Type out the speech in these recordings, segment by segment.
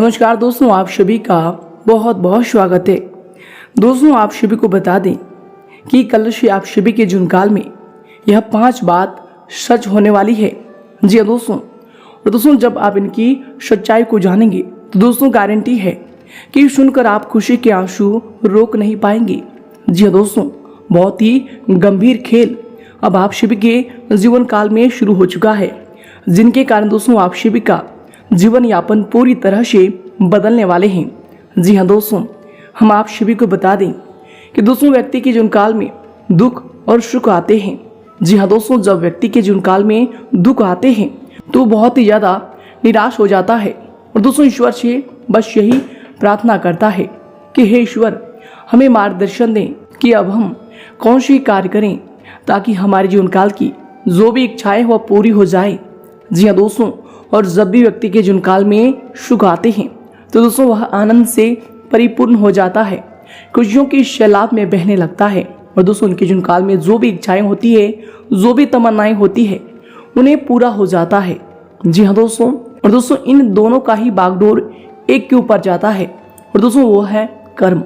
नमस्कार दोस्तों, आप सभी का बहुत बहुत स्वागत है। दोस्तों, आप सभी को बता दें कि कल से आप सभी के जुनकाल में यह 5 बात सच होने वाली है। जी हाँ दोस्तों, और दोस्तों जब आप इनकी सच्चाई को जानेंगे तो दोस्तों गारंटी है कि सुनकर आप खुशी के आंसू रोक नहीं पाएंगे। जी हाँ दोस्तों, बहुत ही गंभीर खेल अब आप सभी के जीवन काल में शुरू हो चुका है, जिनके कारण दोस्तों आप सभी का जीवन यापन पूरी तरह से बदलने वाले हैं। जी हाँ दोस्तों, हम आप सभी को बता दें कि दोस्तों व्यक्ति के जीवन काल में दुख और सुख आते हैं। जी हाँ दोस्तों, जब व्यक्ति के जीवन काल में दुख आते हैं तो बहुत ही ज़्यादा निराश हो जाता है और दोस्तों ईश्वर से बस यही प्रार्थना करता है कि हे ईश्वर, हमें मार्गदर्शन दें कि अब हम कौन सी कार्य करें ताकि हमारे जीवन काल की जो भी इच्छाएं वह पूरी हो जाए। जी हाँ दोस्तों, और जब भी व्यक्ति के जीवन काल में सुख आते हैं तो दोस्तों वह आनंद से परिपूर्ण हो जाता है, खुशियों की सैलाब में बहने लगता है और दोस्तों उनके जीवन काल में जो भी इच्छाएं होती है, जो भी तमन्नाएं होती है, उन्हें पूरा हो जाता है। जी हाँ दोस्तों, और दोस्तों इन दोनों का ही बागडोर एक के ऊपर जाता है और दोस्तों वो है कर्म।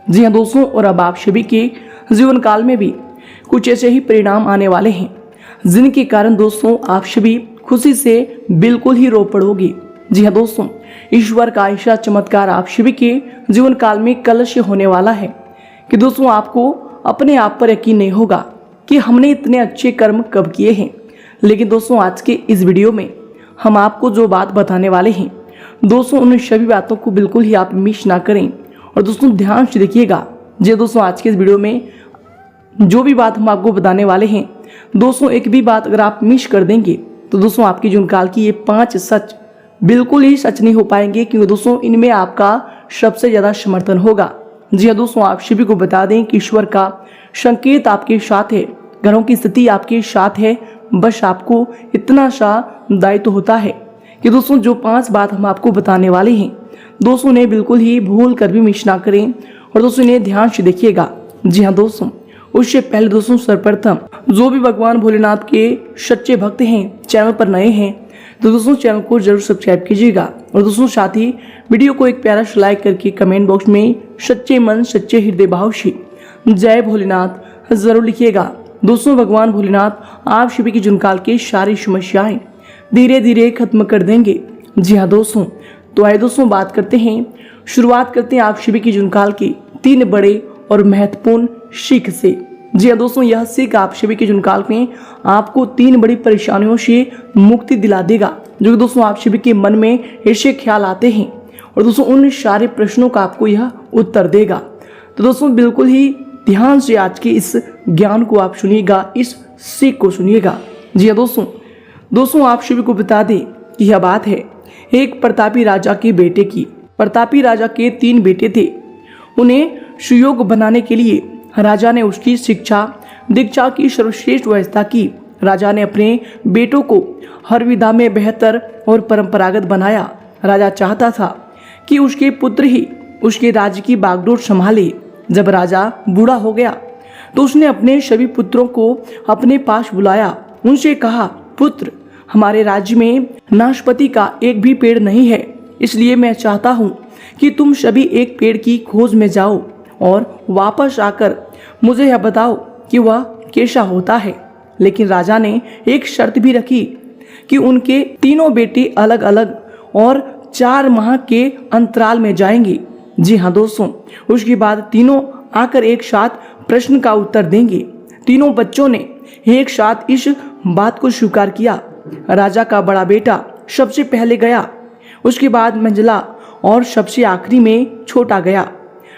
जी हाँ दोस्तों, और अब आप सभी के जीवन काल में भी कुछ ऐसे ही परिणाम आने वाले हैं जिनके कारण दोस्तों आप सभी खुशी से बिल्कुल ही रो पड़ोगे। जी हाँ दोस्तों, ईश्वर का ऐसा चमत्कार आप सभी के जीवन काल में कल से होने वाला है कि दोस्तों आपको अपने आप पर यकीन नहीं होगा कि हमने इतने अच्छे कर्म कब किए हैं। लेकिन दोस्तों आज के इस वीडियो में हम आपको जो बात बताने वाले हैं दोस्तों, उन सभी बातों को बिल्कुल ही आप मिस ना करें और दोस्तों ध्यान से देखिएगा। जी दोस्तों, आज के इस वीडियो में जो भी बात हम आपको बताने वाले हैं दोस्तों, एक भी बात अगर आप मिस कर देंगे तो दोस्तों आपकी जीवन काल की ये 5 सच बिल्कुल ही सच नहीं हो पाएंगे, क्योंकि दोस्तों इनमें आपका सबसे ज्यादा समर्थन होगा। जी हाँ दोस्तों, आप सभी को बता दें कि ईश्वर का संकेत आपके साथ है, ग्रहों की स्थिति आपके साथ है। बस आपको इतना सा दायित्व होता है कि दोस्तों जो 5 बात हम आपको बताने वाले हैं दोस्तों ने बिल्कुल ही भूल कर भी मिस ना करें और दोस्तों इन्हें ध्यान से देखिएगा। जी हाँ दोस्तों, उससे पहले दोस्तों सर्वप्रथम जो भी भगवान भोलेनाथ के सच्चे भक्त हैं, चैनल पर नए हैं तो दोस्तों चैनल को जरूर सब्सक्राइब कीजिएगा और दोस्तों साथ ही वीडियो को एक प्यारा सा लाइक करके कमेंट बॉक्स में सच्चे मन सच्चे हृदय भाव से जय भोलेनाथ जरूर लिखिएगा। दोस्तों भगवान भोलेनाथ आप सभी की जुनकाल की सारी समस्याएं धीरे धीरे खत्म कर देंगे। जी हाँ दोस्तों, तो आइए दोस्तों शुरुआत करते हैं आप सभी की जुनकाल की 3 बड़े और महत्वपूर्ण सीख से। जी हाँ दोस्तों, यह सीख आप सभी के जुनकाल में आपको 3 बड़ी परेशानियों से मुक्ति दिला देगा, जो कि दोस्तों आप सभी के मन में ऐसे ख्याल आते हैं और दोस्तों उन सारे प्रश्नों का आपको यह उत्तर देगा। तो दोस्तों बिल्कुल ही ध्यान से आज के इस ज्ञान को आप सुनिएगा, इस सीख को सुनिएगा। जी हाँ दोस्तों आप सभी को बता दें कि यह बात है एक प्रतापी राजा के बेटे की। प्रतापी राजा के 3 बेटे थे। उन्हें सुयोग बनाने के लिए राजा ने उसकी शिक्षा दीक्षा की सर्वश्रेष्ठ व्यवस्था की। राजा ने अपने बेटों को हर विधा में बेहतर और परंपरागत बनाया। राजा चाहता था कि उसके पुत्र ही उसके राज्य की बागडोर संभाले। जब राजा बूढ़ा हो गया तो उसने अपने सभी पुत्रों को अपने पास बुलाया। उनसे कहा, पुत्र, हमारे राज्य में नाशपाती का एक भी पेड़ नहीं है, इसलिए मैं चाहता हूँ कि तुम सभी एक पेड़ की खोज में जाओ और वापस आकर मुझे यह बताओ कि वह कैसा होता है। लेकिन राजा ने एक शर्त भी रखी कि उनके 3 बेटे अलग अलग और 4 माह के अंतराल में जाएंगे। जी हाँ दोस्तों, उसके बाद तीनों आकर एक साथ प्रश्न का उत्तर देंगे। 3 बच्चों ने एक साथ इस बात को स्वीकार किया। राजा का बड़ा बेटा सबसे पहले गया, उसके बाद मंझला और सबसे आखिरी में छोटा गया।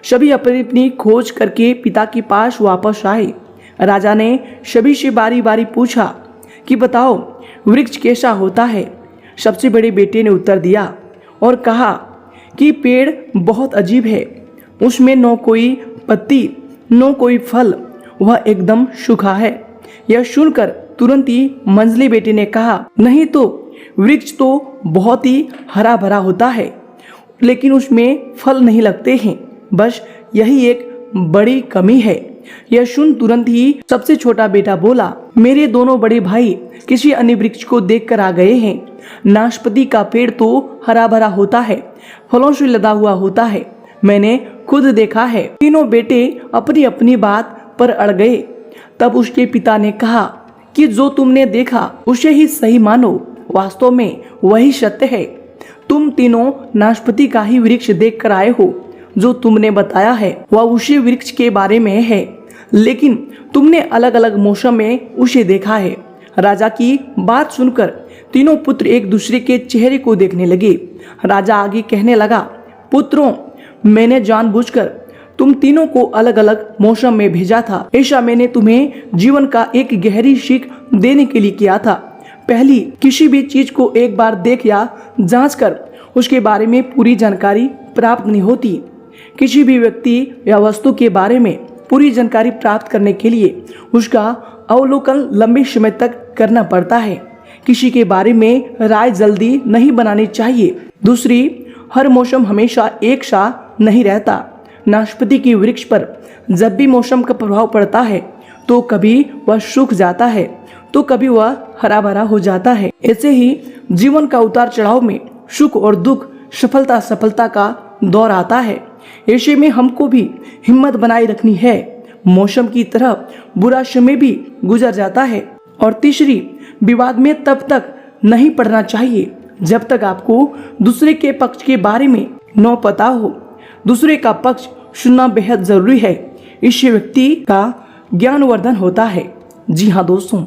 सभी अपनी अपनी खोज करके पिता के पास वापस आए। राजा ने सभी से बारी बारी पूछा कि बताओ वृक्ष कैसा होता है। सबसे बड़े बेटे ने उत्तर दिया और कहा कि पेड़ बहुत अजीब है, उसमें न कोई पत्ती न कोई फल, वह एकदम सूखा है। यह सुनकर तुरंत ही मंझले बेटे ने कहा, नहीं तो वृक्ष तो बहुत ही हरा भरा होता है, लेकिन उसमें फल नहीं लगते हैं, बस यही एक बड़ी कमी है। यह सुन तुरंत ही सबसे छोटा बेटा बोला, मेरे दोनों बड़े भाई किसी अन्य वृक्ष को देखकर आ गए हैं, नाशपाती का पेड़ तो हरा भरा होता है, फलों से लदा हुआ होता है। मैंने खुद देखा है। तीनों बेटे अपनी अपनी बात पर अड़ गए। तब उसके पिता ने कहा कि जो तुमने देखा उसे ही सही मानो, वास्तव में वही सत्य है। तुम तीनों नाशपाती का ही वृक्ष देख कर आए हो। जो तुमने बताया है वह उसी वृक्ष के बारे में है, लेकिन तुमने अलग अलग मौसम में उसे देखा है। राजा की बात सुनकर तीनों पुत्र एक दूसरे के चेहरे को देखने लगे। राजा आगे कहने लगा, पुत्रों, मैंने जानबूझकर तुम तीनों को अलग अलग मौसम में भेजा था। ऐसा मैंने तुम्हें जीवन का एक गहरी सीख देने के लिए किया था। पहली, किसी भी चीज को एक बार देख या जांच कर उसके बारे में पूरी जानकारी प्राप्त नहीं होती। किसी भी व्यक्ति या वस्तु के बारे में पूरी जानकारी प्राप्त करने के लिए उसका अवलोकन लंबे समय तक करना पड़ता है। किसी के बारे में राय जल्दी नहीं बनानी चाहिए। दूसरी, हर मौसम हमेशा एक सा नहीं रहता। नाशपाती के वृक्ष पर जब भी मौसम का प्रभाव पड़ता है तो कभी वह सूख जाता है तो कभी वह हरा भरा हो जाता है। ऐसे ही जीवन का उतार चढ़ाव में सुख और दुख, सफलता असफलता का दौर आता है। ऐसे में हमको भी हिम्मत बनाए रखनी है। मौसम की तरह बुरा समय भी गुजर जाता है। और तीसरी, विवाद में तब तक नहीं पड़ना चाहिए जब तक आपको दूसरे के पक्ष के बारे में न पता हो। दूसरे का पक्ष सुनना बेहद जरूरी है। इससे व्यक्ति का ज्ञानवर्धन होता है। जी हाँ दोस्तों,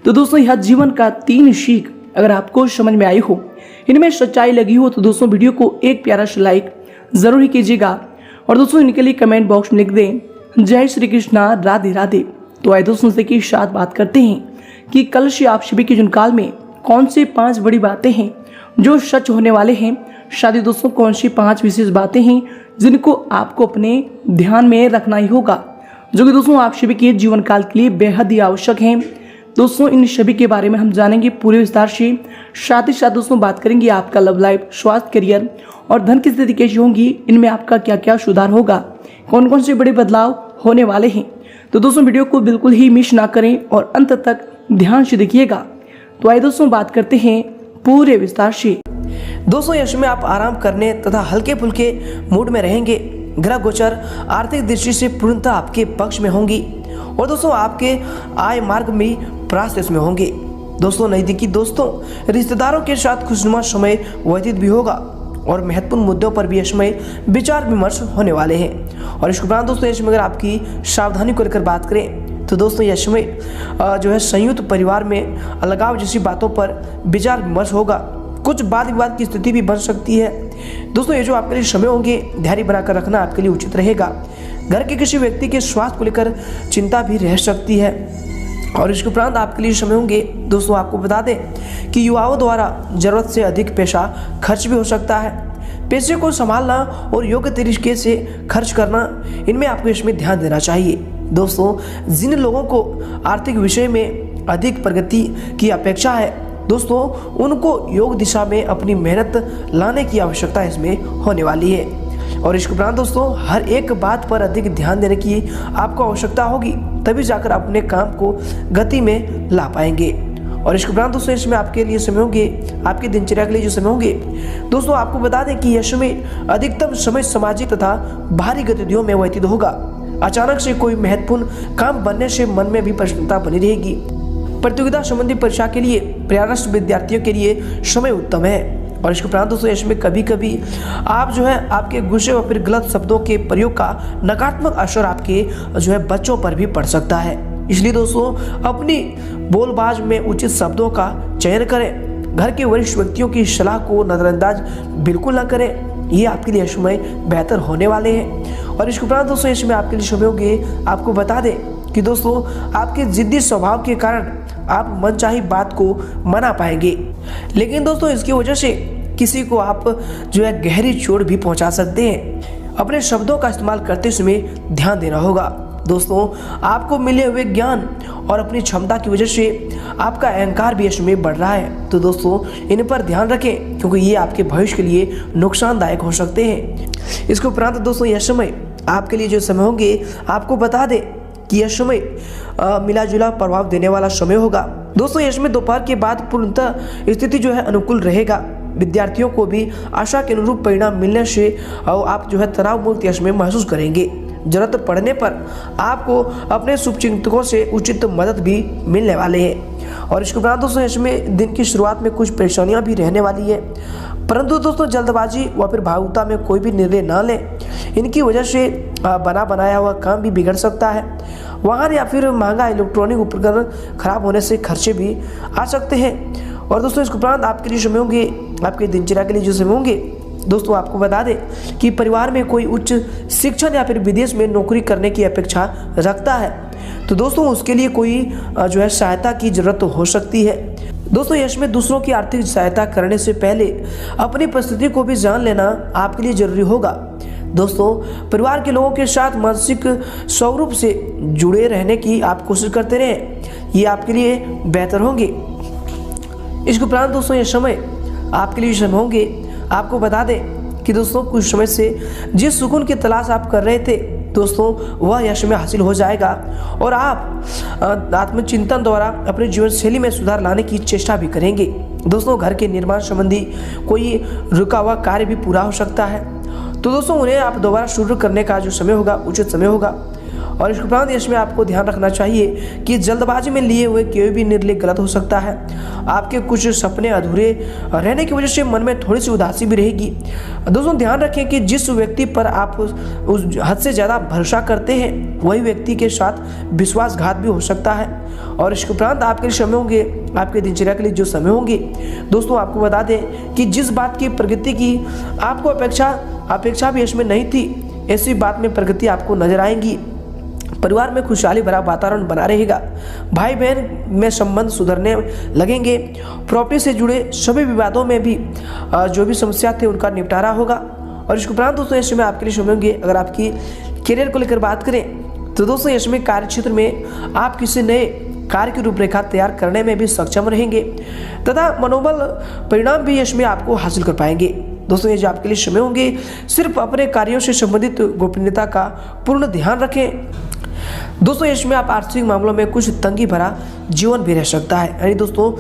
तो दोस्तों यह जीवन का 3 सीख अगर आपको समझ में आई हो, इनमें सच्चाई लगी हो, तो दोस्तों वीडियो को एक प्यारा सा लाइक जरूर ही कीजिएगा। और दोस्तों इनके लिए कमेंट बॉक्स में लिख दें, जय श्री कृष्णा, राधे राधे। तो आइए दोस्तों से की साथ बात करते हैं कि कल से आप सभी के जुनकाल में कौन से 5 बड़ी बातें हैं जो सच होने वाले हैं। शादी दोस्तों कौन सी 5 विशेष बातें हैं जिनको आपको अपने ध्यान में रखना ही होगा, जो कि दोस्तों आप सभी के जीवन काल के लिए बेहद ही आवश्यक हैं। दोस्तों इन सभी के बारे में हम जानेंगे पूरे विस्तार से। साथ ही साथ दोस्तों बात करेंगे आपका लव लाइफ, स्वास्थ्य, करियर और धन की स्थिति कैसी होंगी, इनमें आपका क्या क्या सुधार होगा, कौन कौन से बड़े बदलाव होने वाले हैं। तो दोस्तों वीडियो को बिल्कुल ही मिस ना करें और अंत तक ध्यान से देखिएगा। तो आइए दोस्तों बात करते हैं पूरे विस्तार से। दोस्तों यश में आप आराम करने तथा हल्के फुल्के मूड में रहेंगे। ग्रह गोचर आर्थिक दृष्टि से पूर्णतः आपके पक्ष में होंगी और दोस्तों आपके आय मार्ग में प्रयास में होंगे। दोस्तों नजदीकी दोस्तों, रिश्तेदारों के साथ खुशनुमा समय व्यतीत भी होगा और महत्वपूर्ण मुद्दों पर भी इसमें विचार विमर्श होने वाले हैं। और इसके उपरांत दोस्तों इसमें अगर आपकी सावधानी को लेकर बात करें तो दोस्तों यश में जो है संयुक्त परिवार में अलगाव जैसी बातों पर विचार विमर्श होगा। कुछ वाद विवाद की स्थिति भी बन सकती है। दोस्तों ये जो आपके लिए समय होंगे धैर्य बनाकर रखना आपके लिए उचित रहेगा। घर के किसी व्यक्ति के स्वास्थ्य को लेकर चिंता भी रह सकती है। और इसके उपरांत आपके लिए समय होंगे दोस्तों आपको बता दें कि युवाओं द्वारा जरूरत से अधिक पैसा खर्च भी हो सकता है। पैसे को संभालना और योग्य तरीके से खर्च करना, इनमें आपको इसमें ध्यान देना चाहिए। दोस्तों जिन लोगों को आर्थिक विषय में अधिक प्रगति की अपेक्षा है दोस्तों उनको योग दिशा में अपनी मेहनत लाने की आवश्यकता इसमें होने वाली है। और इसके उपरांत दोस्तों हर एक बात पर अधिक ध्यान देने की आपको आवश्यकता होगी, तभी जाकर आप अपने काम को गति में ला पाएंगे। और इसके उपरांत दोस्तों इसमें आपके लिए समय होंगे, आपकी दिनचर्या के लिए जो समय होंगे दोस्तों आपको बता दें कि यह समय अधिकतम समय सामाजिक तथा बाहरी गतिविधियों में व्यतीत होगा। अचानक से कोई महत्वपूर्ण काम बनने से मन में भी प्रसन्नता बनी रहेगी। प्रतियोगिता संबंधी परीक्षा के लिए प्रयासरत विद्यार्थियों के लिए समय उत्तम है। और इसके उपरांत दोस्तों इसमें कभी कभी आप जो है आपके गुस्से व फिर गलत शब्दों के प्रयोग का नकारात्मक असर आपके जो है बच्चों पर भी पड़ सकता है। इसलिए दोस्तों अपनी बोलबाज में उचित शब्दों का चयन करें। घर के वरिष्ठ व्यक्तियों की सलाह को नजरअंदाज बिल्कुल न करें, ये आपके लिए समय बेहतर होने वाले हैं। और इसके उपरांत दोस्तों इसमें आपके लिए समय होंगे, आपको बता दें कि दोस्तों आपके जिद्दी स्वभाव के कारण आप मनचाही बात को मना पाएंगे, लेकिन दोस्तों इसकी वजह से किसी को आप जो है गहरी चोट भी पहुंचा सकते हैं। अपने शब्दों का इस्तेमाल करते समय ध्यान देना होगा। दोस्तों आपको मिले हुए ज्ञान और अपनी क्षमता की वजह से आपका अहंकार भी इसमें बढ़ रहा है, तो दोस्तों इन पर ध्यान रखें क्योंकि ये आपके भविष्य के लिए नुकसानदायक हो सकते हैं। इसके उपरांत दोस्तों यह समय आपके लिए जो समय होंगे आपको बता दें कि यह समय मिला जुला प्रभाव देने वाला समय होगा। दोस्तों यश में दोपहर के बाद पूर्णतः स्थिति जो है अनुकूल रहेगा। विद्यार्थियों को भी आशा के अनुरूप परिणाम मिलने से आप जो है तनाव मुक्त यश में महसूस करेंगे। जरूरत पड़ने पर आपको अपने शुभचिंतकों से उचित मदद भी मिलने वाले हैं। और इसके उपरांत दोस्तों यश में दिन की शुरुआत में कुछ परेशानियां भी रहने वाली है, परंतु दोस्तों जल्दबाजी व फिर भावुकता में कोई भी निर्णय न लें। इनकी वजह से बना बनाया हुआ काम भी बिगड़ सकता है। वाहन या फिर महंगा इलेक्ट्रॉनिक उपकरण खराब होने से खर्चे भी आ सकते हैं। और दोस्तों इसके उपरांत आपके लिए समय होंगे, आपके दिनचर्या के लिए जो समय होंगे, दोस्तों आपको बता दें कि परिवार में कोई उच्च शिक्षण या फिर विदेश में नौकरी करने की अपेक्षा रखता है, तो दोस्तों उसके लिए कोई जो है सहायता की जरूरत हो सकती है। दोस्तों यश में दूसरों की आर्थिक सहायता करने से पहले अपनी परिस्थिति को भी जान लेना आपके लिए जरूरी होगा। दोस्तों परिवार के लोगों के साथ मानसिक स्वरूप से जुड़े रहने की आप कोशिश करते रहें, ये आपके लिए बेहतर होंगे। इसके उपरांत दोस्तों ये समय आपके लिए समय होंगे। आपको बता दें कि दोस्तों कुछ समय से जिस सुकून की तलाश आप कर रहे थे दोस्तों वह यश में हासिल हो जाएगा और आप आत्मचिंतन द्वारा अपने जीवन शैली में सुधार लाने की चेष्टा भी करेंगे। दोस्तों घर के निर्माण संबंधी कोई रुका हुआ कार्य भी पूरा हो सकता है, तो दोस्तों उन्हें आप दोबारा शुरू करने का जो समय होगा उचित समय होगा। और इसके उपरांत इसमें आपको ध्यान रखना चाहिए कि जल्दबाजी में लिए हुए कोई भी निर्णय गलत हो सकता है। आपके कुछ सपने अधूरे रहने की वजह से मन में थोड़ी सी उदासी भी रहेगी। दोस्तों ध्यान रखें कि जिस व्यक्ति पर आप उस हद से ज़्यादा भरोसा करते हैं वही व्यक्ति के साथ विश्वासघात भी हो सकता है। और इसके उपरांत आपके लिए समय होंगे, आपके दिनचर्या के लिए जो समय होंगे, दोस्तों आपको बता दें कि जिस बात की प्रगति की आपको अपेक्षा भी इसमें नहीं थी, ऐसी बात में प्रगति आपको नजर आएंगी। परिवार में खुशहाली भरा वातावरण बना रहेगा। भाई बहन में संबंध सुधरने लगेंगे। प्रॉपर्टी से जुड़े सभी विवादों में भी जो भी समस्या थे उनका निपटारा होगा। और इसके उपरांत दोस्तों इस समय आपके लिए समय होंगे। अगर आपकी करियर को लेकर बात करें तो दोस्तों इस समय कार्य क्षेत्र में आप किसी नए कार्य की रूपरेखा तैयार करने में भी सक्षम रहेंगे तथा मनोबल परिणाम भी इसमें आपको हासिल कर पाएंगे। दोस्तों ये जो आपके लिए समय होंगे, सिर्फ अपने कार्यों से संबंधित गोपनीयता का पूर्ण ध्यान रखें। दोस्तों इसमें आप आर्थिक मामलों में कुछ तंगी भरा जीवन भी रह सकता है, यानी दोस्तों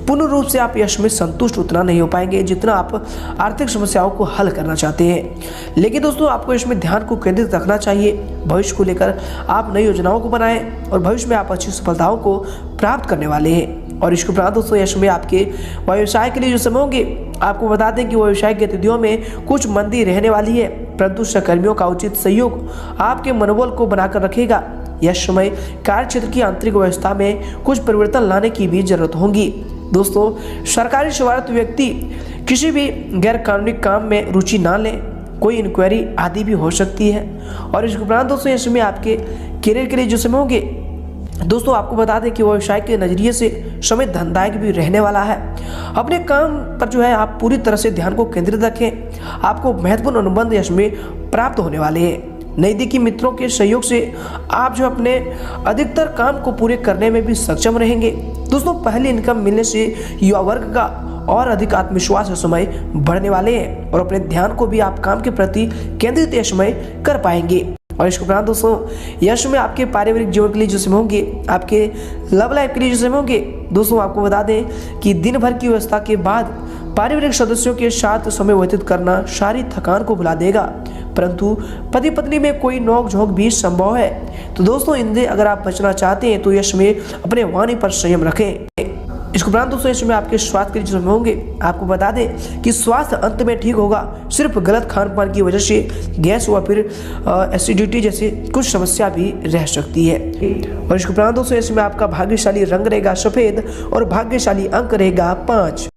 पूर्ण रूप से आप यश में संतुष्ट उतना नहीं हो पाएंगे जितना आप आर्थिक समस्याओं को हल करना चाहते हैं। लेकिन दोस्तों आपको इसमें ध्यान को केंद्रित रखना चाहिए। भविष्य को लेकर आप नई योजनाओं को बनाएं और भविष्य में आप अच्छी सफलताओं को प्राप्त करने वाले हैं। और इसके उपरांत दोस्तों यश में आपके व्यवसाय के लिए जो समय होंगे, आपको बता दें कि व्यवसाय गतिविधियों में कुछ मंदी रहने वाली है, परंतु सहकर्मियों का उचित सहयोग आपके मनोबल को बनाकर रखेगा। यह समय कार्य क्षेत्र की आंतरिक व्यवस्था में कुछ परिवर्तन लाने की भी जरूरत होगी। दोस्तों सरकारी सेवारत व्यक्ति किसी भी गैर कानूनी काम में रुचि ना लें, कोई इंक्वायरी आदि भी हो सकती है। और इसके उपरांत दोस्तों इस समय आपके करियर के लिए जो समय होंगे, दोस्तों आपको बता दें कि व्यवसाय के नजरिए से समय धनदायक भी रहने वाला है। अपने काम पर जो है आप पूरी तरह से ध्यान को केंद्रित रखें। आपको महत्वपूर्ण अनुबंध यश में प्राप्त होने वाले हैं। नज़दीकी मित्रों के सहयोग से आप जो अपने अधिकतर काम को पूरे करने में भी सक्षम रहेंगे। दोस्तों पहली इनकम मिलने से युवा वर्ग का और अधिक आत्मविश्वास समय बढ़ने वाले हैं और अपने ध्यान को भी आप काम के प्रति केंद्रित यश में कर पाएंगे। और इसके उपरांत दोस्तों यश में आपके पारिवारिक जीवन के लिए जो समय होंगे, आपके लव लाइफ के लिए जो समय होंगे, दोस्तों आपको बता दें कि दिन भर की व्यवस्था के बाद पारिवारिक सदस्यों के साथ समय व्यतीत करना सारी थकान को भुला देगा, परंतु पति पत्नी में कोई नोक झोंक भी संभव है। तो दोस्तों इनसे अगर आप बचना चाहते हैं तो यश में अपने वाणी पर संयम रखें। इसके उपरांत दोस्तों इसमें आपके स्वास्थ्य के लिए होंगे, आपको बता दें कि स्वास्थ्य अंत में ठीक होगा। सिर्फ गलत खान पान की वजह से गैस व फिर एसिडिटी जैसी कुछ समस्या भी रह सकती है। और इसके उपरांत दोस्तों इसमें आपका भाग्यशाली रंग रहेगा सफेद और भाग्यशाली अंक रहेगा 5।